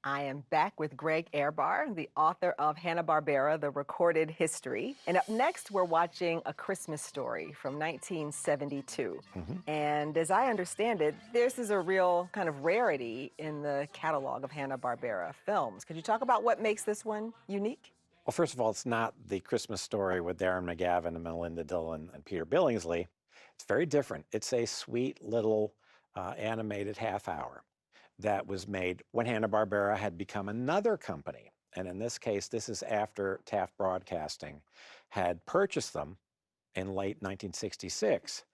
I am back with Greg Ehrbar, the author of Hanna-Barbera, The Recorded History. And up next, we're watching A Christmas Story from 1972. And as I understand it, this is a real kind of rarity in the catalog of Hanna-Barbera films. Could you talk about what makes this one unique? Well, first of all, it's not the Christmas Story with Darren McGavin and Melinda Dillon and Peter Billingsley. It's very different. It's a sweet little animated half hour that was made when Hanna-Barbera had become another company. And in this case, this is after Taft Broadcasting had purchased them in late 1966.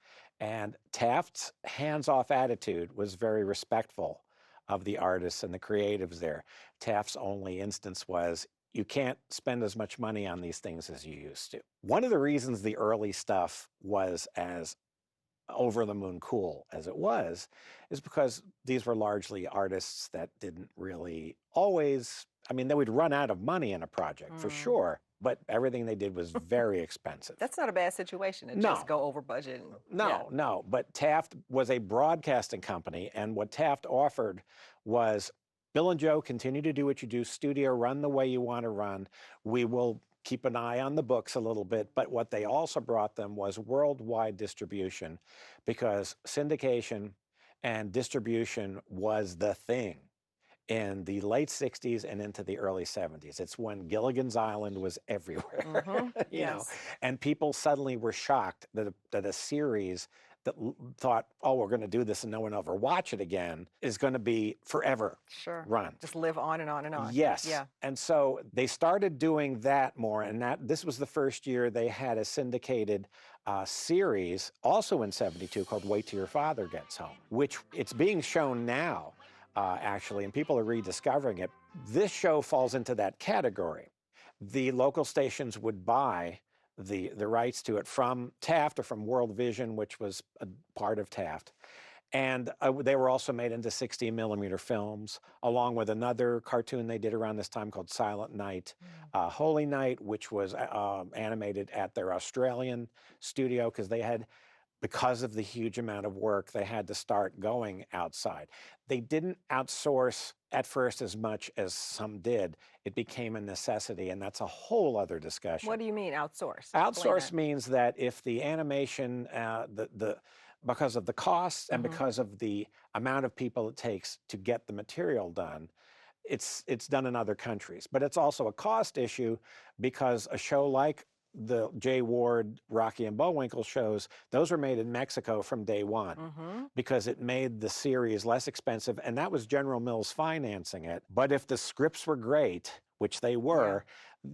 And Taft's hands-off attitude was very respectful of the artists and the creatives there. Taft's only instance was, you can't spend as much money on these things as you used to. One of the reasons the early stuff was as over-the-moon cool as it was is because these were largely artists that didn't really always, I mean, they would run out of money in a project for sure, but everything they did was very expensive. That's not a bad situation to No. just go over budget. No, but Taft was a broadcasting company, and what Taft offered was, Bill and Joe, continue to do what you do, studio, run the way you want to run. We will keep an eye on the books a little bit, but what they also brought them was worldwide distribution, because syndication and distribution was the thing in the late 60s and into the early 70s. It's when Gilligan's Island was everywhere, you know, and people suddenly were shocked that a series that thought, oh, we're going to do this and no one will ever watch it again, is going to be forever run. Just live on and on and on. Yes. Yeah. And so they started doing that more, and this was the first year they had a syndicated series, also in 72, called Wait Till Your Father Gets Home, which it's being shown now, actually, and people are rediscovering it. This show falls into that category. The local stations would buy the rights to it from Taft or from World Vision, which was a part of Taft. And they were also made into 16mm films, along with another cartoon they did around this time called Silent Night, Holy Night, which was animated at their Australian studio, because they had, because of the huge amount of work, they had to start going outside. They didn't outsource at first as much as some did. It became a necessity, and that's a whole other discussion. What do you mean outsource? Outsource means that if the animation, because of the costs and because of the amount of people it takes to get the material done, it's done in other countries. But it's also a cost issue, because a show like the Jay Ward, Rocky and Bullwinkle shows, those were made in Mexico from day one, because it made the series less expensive, and that was General Mills financing it. But if the scripts were great, which they were,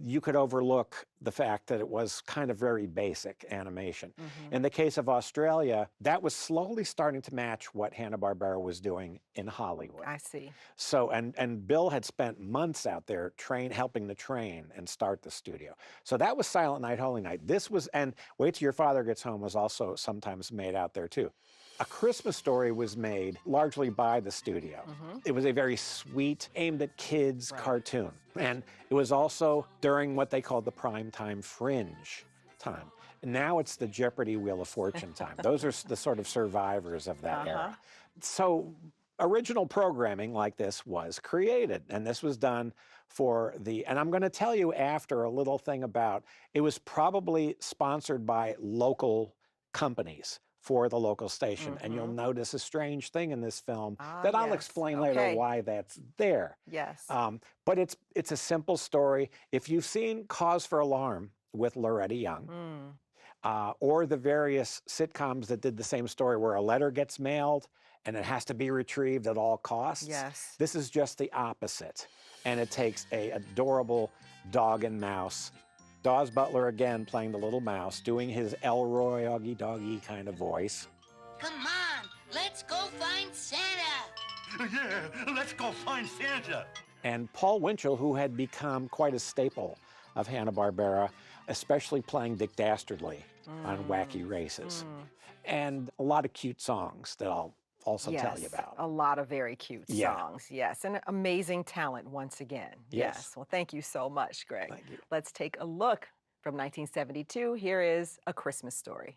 you could overlook the fact that it was kind of very basic animation. In the case of Australia, that was slowly starting to match what Hanna-Barbera was doing in Hollywood. I see. So, and Bill had spent months out there helping to train and start the studio. So that was Silent Night, Holy Night. This was, and Wait Till Your Father Gets Home was also sometimes made out there too. A Christmas Story was made largely by the studio. It was a very sweet, aimed at kids cartoon. And it was also during what they called the primetime fringe time. Now it's the Jeopardy Wheel of Fortune time. Those are the sort of survivors of that era. So original programming like this was created, and this was done for and I'm going to tell you after a little thing about, it was probably sponsored by local companies for the local station. And you'll notice a strange thing in this film that I'll explain later why that's there. Yes. But it's a simple story. If you've seen Cause for Alarm with Loretta Young, or the various sitcoms that did the same story where a letter gets mailed and it has to be retrieved at all costs, this is just the opposite. And it takes a adorable dog and mouse, Dawes Butler again playing the little mouse, doing his Elroy Augie Doggy kind of voice. Come on, let's go find Santa. Yeah, let's go find Santa. And Paul Winchell, who had become quite a staple of Hanna-Barbera, especially playing Dick Dastardly on Wacky Races. And a lot of cute songs that I'll also tell you about. A lot of very cute songs, and amazing talent once again. Well, thank you so much, Greg. Thank you. Let's take a look from 1972. Here is A Christmas Story.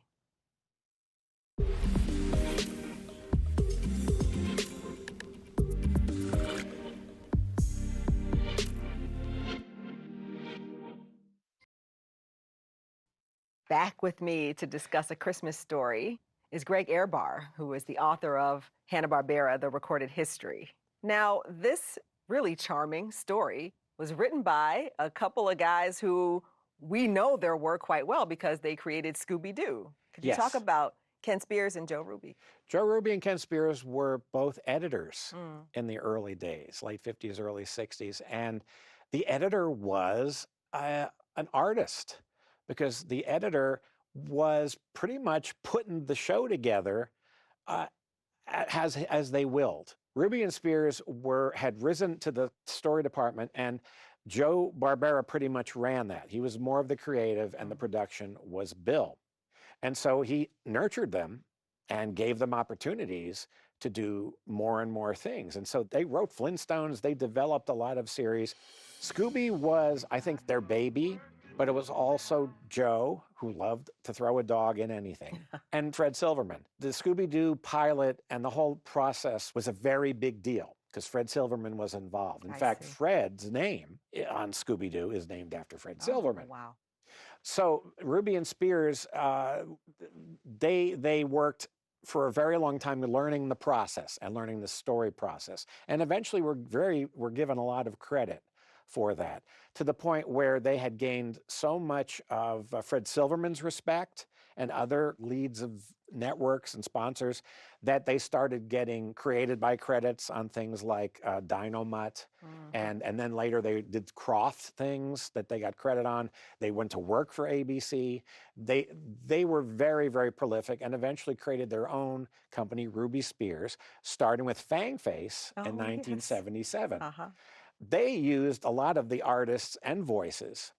Back with me to discuss A Christmas Story is Greg Ehrbar, who is the author of Hanna-Barbera, The Recorded History. Now, this really charming story was written by a couple of guys who we know their work quite well because they created Scooby-Doo. Could you talk about Ken Spears and Joe Ruby? Joe Ruby and Ken Spears were both editors in the early days, late 50s, early 60s. And the editor was an artist because the editor was pretty much putting the show together as they willed. Ruby and Spears had risen to the story department, and Joe Barbera pretty much ran that. He was more of the creative, and the production was Bill. And so he nurtured them and gave them opportunities to do more and more things. And so they wrote Flintstones, they developed a lot of series. Scooby was, I think, their baby, but it was also Joe, who loved to throw a dog in anything, and Fred Silverman. The Scooby-Doo pilot and the whole process was a very big deal because Fred Silverman was involved. In fact, Fred's name on Scooby-Doo is named after Fred Silverman. Wow. So Ruby and Spears, they worked for a very long time learning the process and learning the story process. And eventually were given a lot of credit for that, to the point where they had gained so much of Fred Silverman's respect and other leads of networks and sponsors that they started getting created by credits on things like Dynamite, and then later they did Croft things that they got credit on. They went to work for ABC. They were very, very prolific and eventually created their own company, Ruby Spears, starting with Fangface in 1977. They used a lot of the artists and voices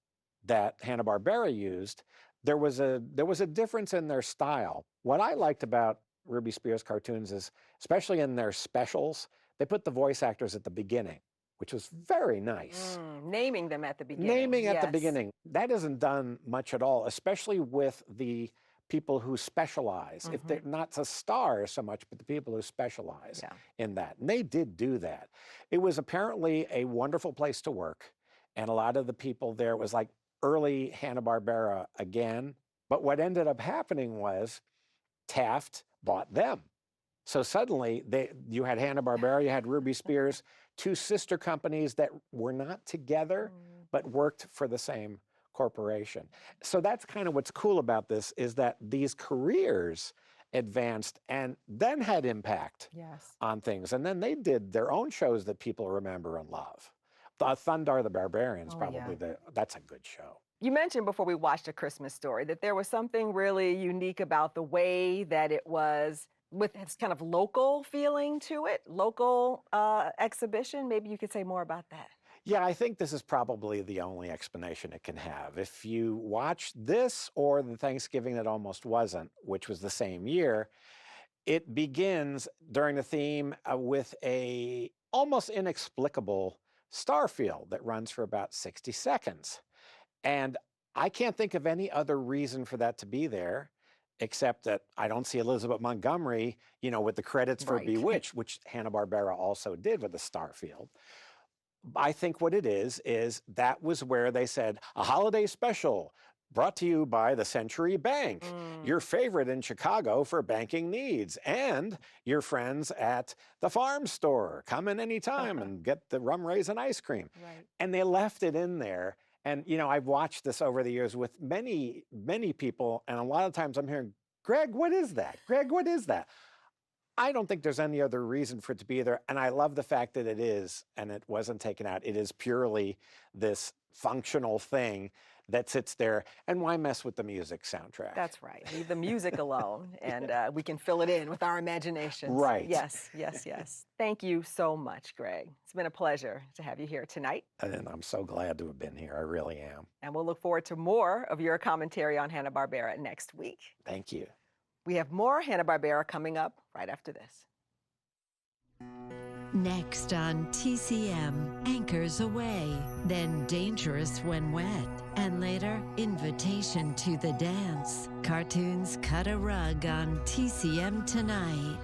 that Hanna-Barbera used. There was a difference in their style. What I liked about Ruby Spears cartoons is, especially in their specials, they put the voice actors at the beginning, which was very nice. Naming them at the beginning. Naming at the beginning. That isn't done much at all, especially with the people who specialize. If they're not the stars so much, but the people who specialize in that. And they did do that. It was apparently a wonderful place to work. And a lot of the people there was like early Hanna-Barbera again. But what ended up happening was Taft bought them. So suddenly you had Hanna-Barbera, you had Ruby Spears, two sister companies that were not together, but worked for the same corporation. So that's kind of what's cool about this, is that these careers advanced and then had impact on things. And then they did their own shows that people remember and love. Thundar the Barbarian's that's a good show. You mentioned before we watched A Christmas Story that there was something really unique about the way that it was, with its kind of local feeling to it, local exhibition. Maybe you could say more about that. Yeah, I think this is probably the only explanation it can have. If you watch this or the Thanksgiving That Almost Wasn't, which was the same year, it begins during the theme with a almost inexplicable star field that runs for about 60 seconds. And I can't think of any other reason for that to be there, except that I don't see Elizabeth Montgomery, with the credits for Bewitched, which Hanna-Barbera also did with the star field. I think what it is that was where they said, a holiday special brought to you by the Century Bank, your favorite in Chicago for banking needs, and your friends at the farm store. Come in anytime and get the rum raisin ice cream. And they left it in there. And, I've watched this over the years with many, many people, and a lot of times I'm hearing, Greg, what is that? Greg, what is that? I don't think there's any other reason for it to be there, and I love the fact that it is, and it wasn't taken out. It is purely this functional thing that sits there, and why mess with the music soundtrack? That's right. Leave the music alone, and we can fill it in with our imaginations. Right. Yes, yes, yes. Thank you so much, Greg. It's been a pleasure to have you here tonight. And I'm so glad to have been here. I really am. And we'll look forward to more of your commentary on Hanna-Barbera next week. Thank you. We have more Hanna-Barbera coming up right after this. Next on TCM, Anchors Away, then Dangerous When Wet, and later Invitation to the Dance. Cartoons cut a rug on TCM tonight.